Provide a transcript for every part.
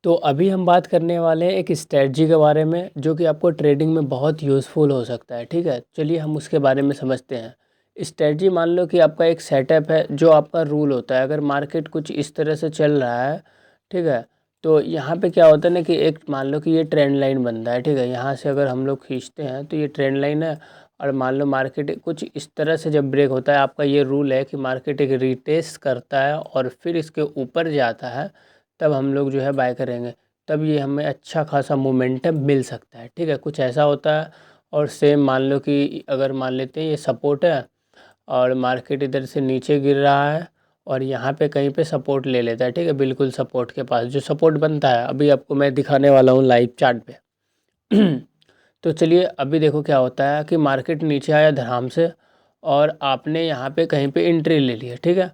तो अभी हम बात करने वाले हैं एक स्ट्रेटजी के बारे में जो कि आपको ट्रेडिंग में बहुत यूज़फुल हो सकता है। ठीक है, चलिए हम उसके बारे में समझते हैं। स्ट्रेटजी मान लो कि आपका एक सेटअप है जो आपका रूल होता है। अगर मार्केट कुछ इस तरह से चल रहा है, ठीक है, तो यहाँ पे क्या होता है ना कि एक मान लो कि ये ट्रेंड लाइन बनता है। ठीक है, यहाँ से अगर हम लोग खींचते हैं तो ये ट्रेंड लाइन है। और मान लो मार्केट कुछ इस तरह से जब ब्रेक होता है, आपका ये रूल है कि मार्केट एक रीटेस्ट करता है और फिर इसके ऊपर जाता है, तब हम लोग जो है बाय करेंगे। तब ये हमें अच्छा खासा मोमेंटम मिल सकता है। ठीक है, कुछ ऐसा होता है। और सेम मान लो कि अगर मान लेते हैं ये सपोर्ट है और मार्केट इधर से नीचे गिर रहा है और यहाँ पे कहीं पे सपोर्ट ले लेता है। ठीक है, बिल्कुल सपोर्ट के पास जो सपोर्ट बनता है अभी आपको मैं दिखाने वाला हूँ लाइव चार्ट पे। तो चलिए अभी देखो क्या होता है कि मार्केट नीचे आया धड़ाम से और आपने यहाँ पे कहीं पे एंट्री ले लिया। ठीक है,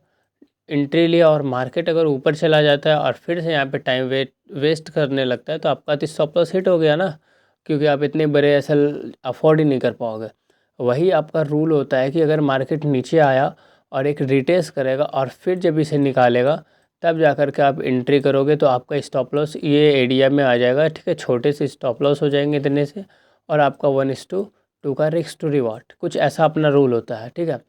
एंट्री लिया और मार्केट अगर ऊपर चला जाता है और फिर से यहाँ पे टाइम वेस्ट करने लगता है तो आपका तो स्टॉप लॉस हिट हो गया ना, क्योंकि आप इतने बड़े एसल अफोर्ड ही नहीं कर पाओगे। वही आपका रूल होता है कि अगर मार्केट नीचे आया और एक रिटेस्ट करेगा और फिर जब इसे निकालेगा तब जा कर के आप एंट्री करोगे तो आपका स्टॉप लॉस ये एरिया में आ जाएगा। ठीक है, छोटे से स्टॉप लॉस हो जाएंगे इतने से और आपका 1:2 का रिस्क टू रिवॉर्ड, कुछ ऐसा अपना रूल होता है। ठीक है,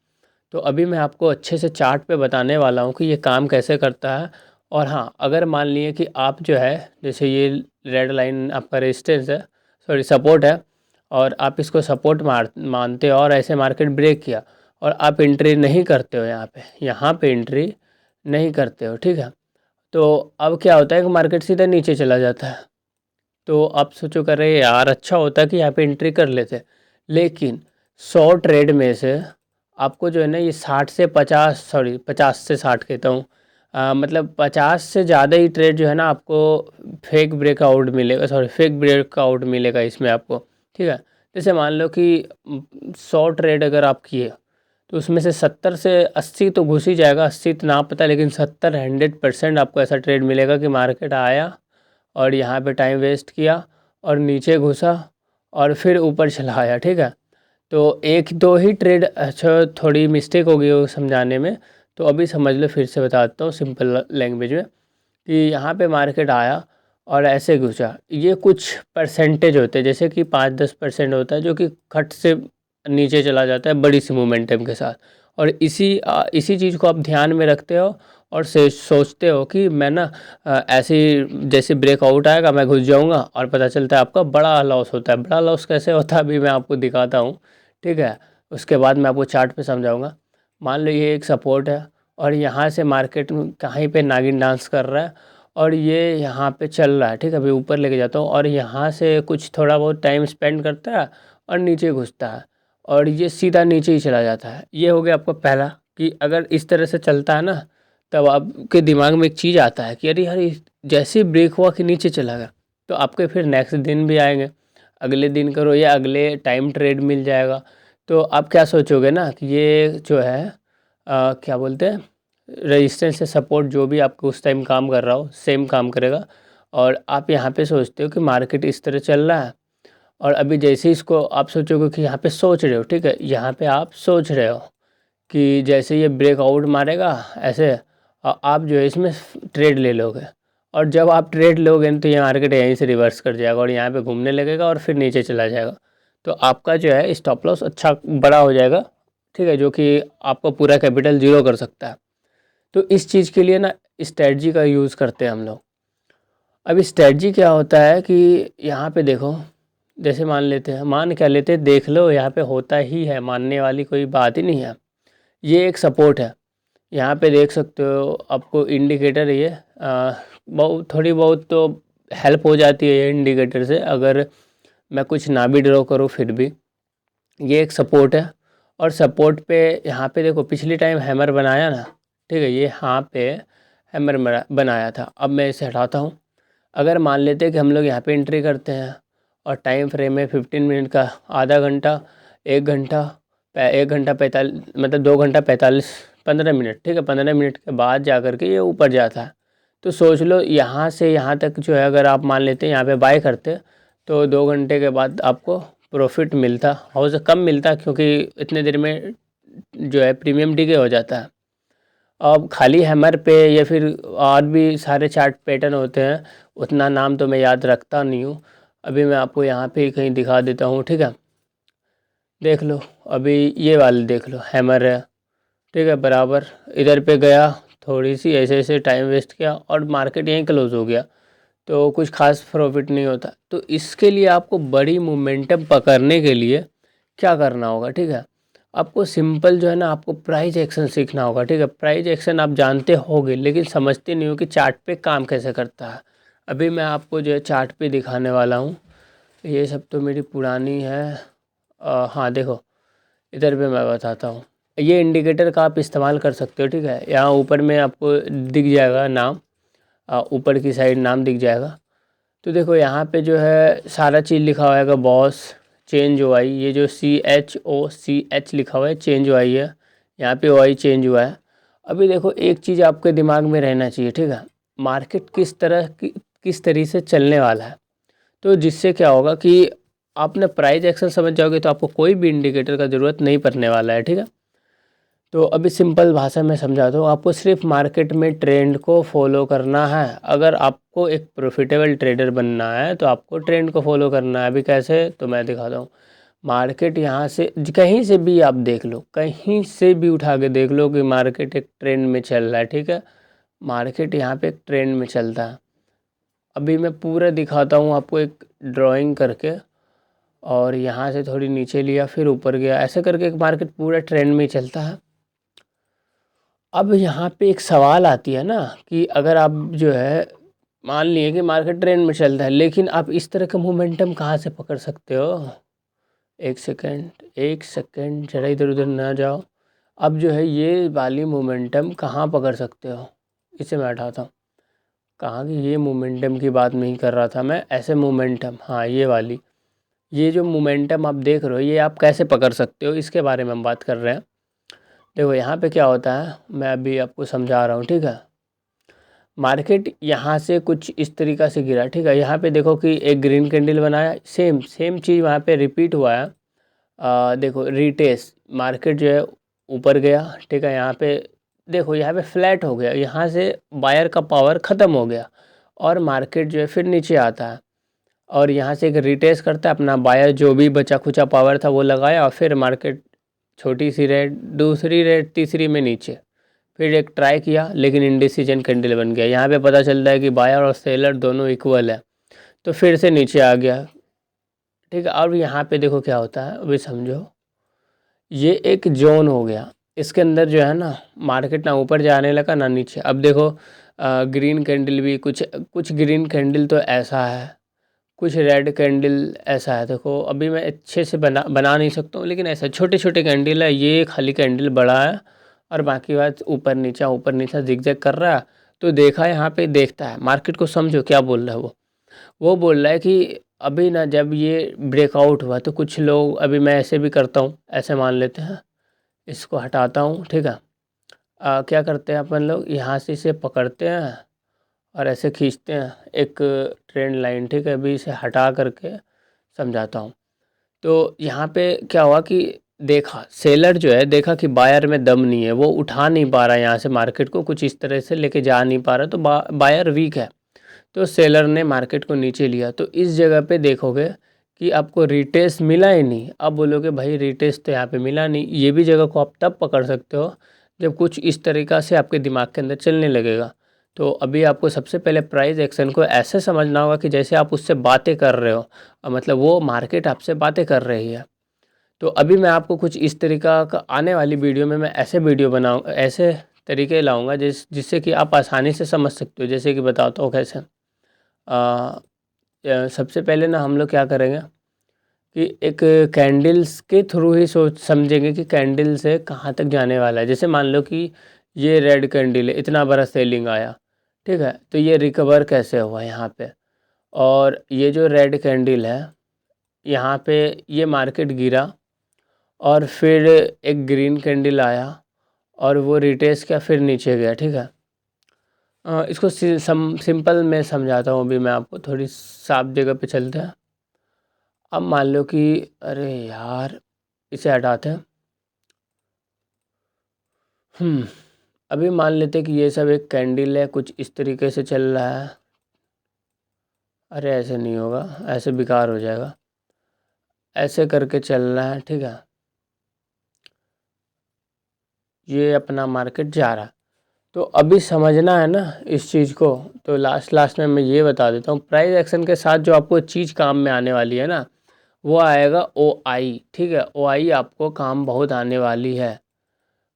तो अभी मैं आपको अच्छे से चार्ट पे बताने वाला हूँ कि ये काम कैसे करता है। और हाँ, अगर मान लिए कि आप जो है जैसे ये रेड लाइन आपका रेजिस्टेंस है, सॉरी सपोर्ट है, और आप इसको सपोर्ट मानते हो और ऐसे मार्केट ब्रेक किया और आप एंट्री नहीं करते हो, यहाँ पे एंट्री नहीं करते हो। ठीक है, तो अब क्या होता है कि मार्केट सीधा नीचे चला जाता है। तो आप सोचो कर रहे यार अच्छा होता कि यहाँ पे एंट्री कर लेते, लेकिन 100 ट्रेड में से आपको जो है ना ये 60 से 50, सॉरी 50 से 60 कहता हूँ, मतलब 50 से ज़्यादा ही ट्रेड जो है ना आपको फेक ब्रेकआउट मिलेगा, सॉरी फेक ब्रेकआउट मिलेगा इसमें आपको। ठीक है, जैसे मान लो कि 100 ट्रेड अगर आप किए तो उसमें से 70 से 80 तो घुस ही जाएगा, 80 तो ना पता, लेकिन 70 100% आपको ऐसा ट्रेड मिलेगा कि मार्केट आया और यहाँ पे टाइम वेस्ट किया और नीचे घुसा और फिर ऊपर चला आया। ठीक है, तो एक दो ही ट्रेड, अच्छा थोड़ी मिस्टेक हो गई हो समझाने में, तो अभी समझ लो, फिर से बताता हूँ सिंपल लैंग्वेज में कि यहाँ पे मार्केट आया और ऐसे घुसा। ये कुछ परसेंटेज होते हैं, जैसे कि 5-10% होता है जो कि खट से नीचे चला जाता है बड़ी सी मोमेंटम के साथ। और इसी चीज़ को आप ध्यान में रखते हो और से सोचते हो कि मैं ना ऐसे जैसे ब्रेकआउट आएगा मैं घुस जाऊंगा, और पता चलता है आपका बड़ा लॉस होता है। बड़ा लॉस कैसे होता है अभी मैं आपको दिखाता हूँ। ठीक है, उसके बाद मैं आपको चार्ट पे समझाऊंगा। मान लो ये एक सपोर्ट है और यहाँ से मार्केट कहीं पे नागिन डांस कर रहा है और ये यहाँ पे चल रहा है। ठीक है, अभी ऊपर लेके जाता हूँ और यहाँ से कुछ थोड़ा बहुत टाइम स्पेंड करता है और नीचे घुसता है और ये सीधा नीचे ही चला जाता है। ये हो गया आपका पहला कि अगर इस तरह से चलता है ना, तब आपके दिमाग में एक चीज़ आता है कि अरे यार जैसे ही ब्रेक हुआ कि नीचे चला गया, तो आपके फिर नेक्स्ट दिन भी आएंगे, अगले दिन करो या अगले टाइम ट्रेड मिल जाएगा। तो आप क्या सोचोगे ना कि ये जो है क्या बोलते हैं, रेजिस्टेंस से सपोर्ट जो भी आपको उस टाइम काम कर रहा हो सेम काम करेगा। और आप यहाँ पे सोचते हो कि मार्केट इस तरह चल रहा है और अभी जैसे ही इसको आप सोचोगे कि यहाँ पे सोच रहे हो, ठीक है, यहाँ पे आप सोच रहे हो कि जैसे ये ब्रेकआउट मारेगा ऐसे आप जो है इसमें ट्रेड ले लोगे। और जब आप ट्रेड लोगे तो ये मार्केट यहीं से रिवर्स कर जाएगा और यहाँ पे घूमने लगेगा और फिर नीचे चला जाएगा। तो आपका जो है स्टॉप लॉस अच्छा बड़ा हो जाएगा। ठीक है, जो कि आपका पूरा कैपिटल ज़ीरो कर सकता है। तो इस चीज़ के लिए ना स्ट्रेटजी का यूज़ करते हैं हम लोग। अब स्ट्रेटजी क्या होता है कि यहाँ पे देखो, जैसे मान लेते हैं, मान क्या लेते हैं, देख लो यहाँ पे होता ही है, मानने वाली कोई बात ही नहीं है। ये एक सपोर्ट है, यहाँ पे देख सकते हो आपको इंडिकेटर, ये बहुत थोड़ी बहुत तो हेल्प हो जाती है ये इंडिकेटर से, अगर मैं कुछ ना भी ड्रॉ करूँ फिर भी। ये एक सपोर्ट है और सपोर्ट पे यहाँ पे देखो पिछली टाइम हैमर बनाया ना, ठीक है, ये यहाँ पे हैमर बनाया था। अब मैं इसे हटाता हूँ। अगर मान लेते हैं कि हम लोग यहाँ पे एंट्री करते हैं और टाइम फ्रेम है 15 मिनट का, आधा घंटा, 1 घंटा, 1 घंटा 45, मतलब 2 घंटा 45 15 मिनट। ठीक है, 15 मिनट के बाद जा कर के ये ऊपर जाता है। तो सोच लो यहाँ से यहाँ तक जो है, अगर आप मान लेते हैं यहाँ पे बाय करते तो 2 घंटे के बाद आपको प्रॉफिट मिलता, और कम मिलता क्योंकि इतने देर में जो है प्रीमियम डिके हो जाता है। अब खाली हैमर पे या फिर और भी सारे चार्ट पैटर्न होते हैं, उतना नाम तो मैं याद रखता नहीं हूँ। अभी मैं आपको यहाँ पे कहीं दिखा देता हूँ, ठीक है। देख लो, अभी ये वाले देख लो, हैमर है, ठीक है, बराबर इधर पे गया, थोड़ी सी ऐसे ऐसे टाइम वेस्ट किया और मार्केट यहीं क्लोज हो गया, तो कुछ खास प्रॉफिट नहीं होता। तो इसके लिए आपको बड़ी मोमेंटम पकड़ने के लिए क्या करना होगा, ठीक है। आपको सिंपल जो है ना, आपको प्राइस एक्शन सीखना होगा, ठीक है। प्राइस एक्शन आप जानते होगे लेकिन समझते नहीं हो कि चार्ट पे काम कैसे करता है। अभी मैं आपको जो है चार्ट पे दिखाने वाला हूँ। ये सब तो मेरी पुरानी है। हाँ देखो, इधर पे मैं बताता हूँ। ये इंडिकेटर का आप इस्तेमाल कर सकते हो, ठीक है। यहाँ ऊपर में आपको दिख जाएगा नाम, ऊपर की साइड नाम दिख जाएगा। तो देखो यहाँ पे जो है सारा चीज़ लिखा हुआ है, बॉस चेंज ओ आई, ये जो CHOCH लिखा हुआ है चेंज ओ आई है, यहाँ पे ओ आई चेंज हुआ है। अभी देखो एक चीज़ आपके दिमाग में रहना चाहिए, ठीक है। मार्केट किस तरह से चलने वाला है, तो जिससे क्या होगा कि आपने प्राइस एक्शन समझ जाओगे तो आपको कोई भी इंडिकेटर का ज़रूरत नहीं पड़ने वाला है, ठीक है। तो अभी सिंपल भाषा में समझाता हूँ आपको, सिर्फ मार्केट में ट्रेंड को फॉलो करना है। अगर आपको एक प्रॉफिटेबल ट्रेडर बनना है तो आपको ट्रेंड को फॉलो करना है। अभी कैसे, तो मैं दिखाता हूँ। मार्केट यहाँ से कहीं से भी आप देख लो, कहीं से भी उठा के देख लो कि मार्केट एक ट्रेंड में चल रहा है, ठीक है। मार्केट यहाँ पे एक ट्रेंड में चलता है। अभी मैं पूरा दिखाता हूँ आपको एक ड्राइंग करके, और यहाँ से थोड़ी नीचे लिया फिर ऊपर गया, ऐसे करके एक मार्केट पूरा ट्रेंड में ही चलता है। अब यहाँ पे एक सवाल आती है ना कि अगर आप जो है मान लिए कि मार्केट ट्रेंड में चल रहा है, लेकिन आप इस तरह का मोमेंटम कहाँ से पकड़ सकते हो। एक सेकंड जरा इधर उधर ना जाओ। अब जो है ये वाली मोमेंटम कहाँ पकड़ सकते हो, इसे मैं हटाता हूँ। कहाँ की ये मोमेंटम की बात नहीं कर रहा था मैं, ऐसे मोमेंटम, हाँ ये वाली, ये जो मोमेंटम आप देख रहे हो ये आप कैसे पकड़ सकते हो, इसके बारे में हम बात कर रहे हैं। देखो यहाँ पे क्या होता है, मैं अभी आपको समझा रहा हूँ, ठीक है। मार्केट यहाँ से कुछ इस तरीक़ा से गिरा, ठीक है। यहाँ पे देखो कि एक ग्रीन कैंडल बनाया, सेम सेम चीज़ वहाँ पे रिपीट हुआ है। देखो रिटेस्ट, मार्केट जो है ऊपर गया, ठीक है। यहाँ पे देखो, यहाँ पे फ्लैट हो गया, यहाँ से बायर का पावर ख़त्म हो गया और मार्केट जो है फिर नीचे आता है और यहाँ से एक रिटेस्ट करता है, अपना बायर जो भी बचा खुचा पावर था वो लगाया और फिर मार्केट छोटी सी रेड, दूसरी रेड, तीसरी में नीचे, फिर एक ट्राई किया लेकिन इंडिसीजन कैंडल बन गया। यहाँ पे पता चलता है कि बायर और सेलर दोनों इक्वल है, तो फिर से नीचे आ गया, ठीक है। और यहाँ पे देखो क्या होता है, अभी समझो, ये एक जोन हो गया, इसके अंदर जो है ना मार्केट ना ऊपर जाने लगा ना नीचे। अब देखो ग्रीन कैंडल भी कुछ कुछ ग्रीन कैंडल तो ऐसा है, कुछ रेड कैंडल ऐसा है। देखो अभी मैं अच्छे से बना नहीं सकता हूँ, लेकिन ऐसा छोटे छोटे कैंडल है, ये खाली कैंडल बड़ा है और बाकी बात ऊपर नीचा जिगजैग कर रहा है। तो देखा यहाँ पे देखता है, मार्केट को समझो क्या बोल रहा है वो बोल रहा है कि अभी ना जब ये ब्रेकआउट हुआ तो कुछ लोग, अभी मैं ऐसे भी करता हूँ, ऐसे मान लेते हैं, इसको हटाता हूँ, ठीक है। क्या करते हैं अपन लोग, यहाँ से इसे पकड़ते हैं और ऐसे खींचते हैं एक ट्रेंड लाइन, ठीक है। अभी इसे हटा करके समझाता हूँ। तो यहाँ पे क्या हुआ कि देखा सेलर जो है, देखा कि बायर में दम नहीं है, वो उठा नहीं पा रहा है यहाँ से मार्केट को, कुछ इस तरह से लेके जा नहीं पा रहा, तो बायर वीक है, तो सेलर ने मार्केट को नीचे लिया। तो इस जगह पे देखोगे कि आपको रिटेस्ट मिला ही नहीं। अब बोलोगे भाई रिटेस्ट तो यहाँ पे मिला नहीं, ये भी जगह को आप तब पकड़ सकते हो जब कुछ इस तरीक़ा से आपके दिमाग के अंदर चलने लगेगा। तो अभी आपको सबसे पहले प्राइस एक्शन को ऐसे समझना होगा कि जैसे आप उससे बातें कर रहे हो, मतलब वो मार्केट आपसे बातें कर रही है। तो अभी मैं आपको कुछ इस तरीक़ा का आने वाली वीडियो में मैं ऐसे वीडियो बनाऊँ, ऐसे तरीके लाऊंगा जिससे कि आप आसानी से समझ सकते हो। जैसे कि बताता हूँ कैसे। सबसे पहले ना हम लोग क्या करेंगे कि एक कैंडल्स के थ्रू ही सोच समझेंगे कि कैंडल से कहाँ तक जाने वाला है। जैसे मान लो कि ये रेड कैंडल है, इतना बड़ा सेलिंग आया, ठीक है, तो ये रिकवर कैसे हुआ यहाँ पे, और ये जो रेड कैंडल है यहाँ पे ये मार्केट गिरा और फिर एक ग्रीन कैंडल आया और वो रिटेस्ट किया फिर नीचे गया, ठीक है। इसको सिंपल में समझाता हूँ, अभी मैं आपको थोड़ी साफ जगह पे चलते हैं। अब मान लो कि, अरे यार इसे हटाते हैं। अभी मान लेते हैं कि ये सब एक कैंडल है, कुछ इस तरीके से चल रहा है। अरे ऐसे नहीं होगा, ऐसे बेकार हो जाएगा। ऐसे करके चल रहा है, ठीक है। ये अपना मार्केट जा रहा है। तो अभी समझना है ना इस चीज़ को, तो लास्ट में मैं ये बता देता हूँ। प्राइस एक्शन के साथ जो आपको चीज़ काम में आने वाली है ना, वो आएगा OI, ठीक है। OI आपको काम बहुत आने वाली है।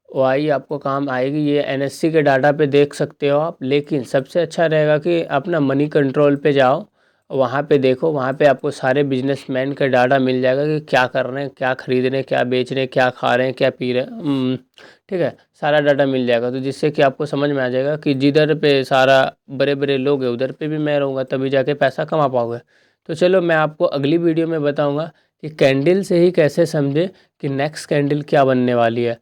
OI आपको काम आएगी, ये NSE के डाटा पे देख सकते हो आप। लेकिन सबसे अच्छा रहेगा कि अपना मनी कंट्रोल पे जाओ, वहाँ पे देखो, वहाँ पे आपको सारे बिजनेसमैन का डाटा मिल जाएगा कि क्या कर रहे हैं, क्या खरीद रहे हैं, क्या बेच रहे हैं, क्या खा रहे हैं, क्या पी रहे हैं। ठीक है, सारा डाटा मिल जाएगा। तो जिससे कि आपको समझ में आ जाएगा कि जिधर पे सारा बड़े बड़े लोग हैं उधर पे भी मैं रहूँगा, तभी जाके पैसा कमा पाओगे। तो चलो मैं आपको अगली वीडियो में बताऊँगा कि कैंडल से ही कैसे समझे कि नेक्स्ट कैंडल क्या बनने वाली है।